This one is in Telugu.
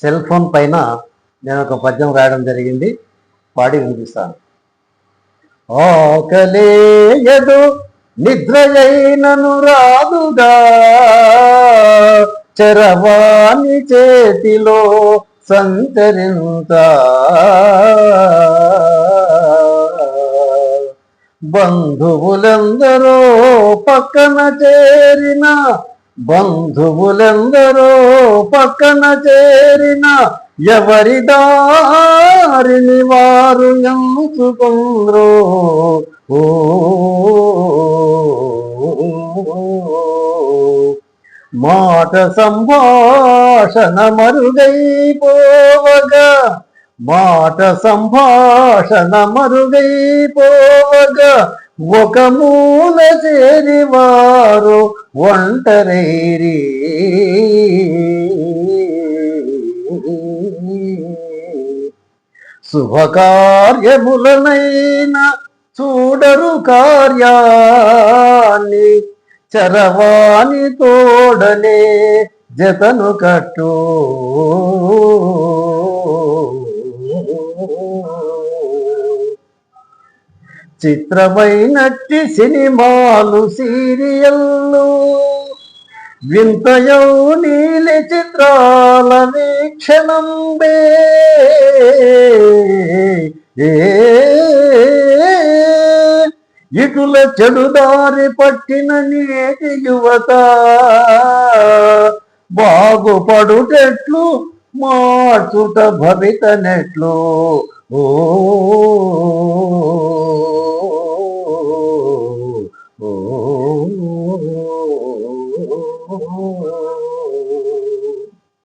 సెల్ ఫోన్ పైన నేను ఒక పద్యం రాయడం జరిగింది, పాడి వినిపిస్తాను. ఆకలేయదు నిద్రయైనను రాదుగా, చరవాణి చేతిలో సంచరింత. బంధువులందరూ పక్కన చేరిన, బంధువులందరూ పక్కన చేరిన, ఎవరి దారిని వారు ఎంచుకుంద్రో. ఓ మాట సంభాషణ మరుగైపోవగా, మాట సంభాషణ మరుగైపోవగా, ఒక మూల చేరి వారు ఒంటరైరి. శుభకార్యములనైనా చూడరు కార్యాన్ని, చరవాణి తోడనే జతను కట్టు. చిత్రమైనట్టి సినిమాలు సీరియల్లు, వింతయౌ నీలి చిత్రాల వీక్షణం బే. ఇటుల చెడుదారి పట్టిన నేటి యువత బాగుపడుటెట్లు, మార్చుట భవితనెట్లు. ఓ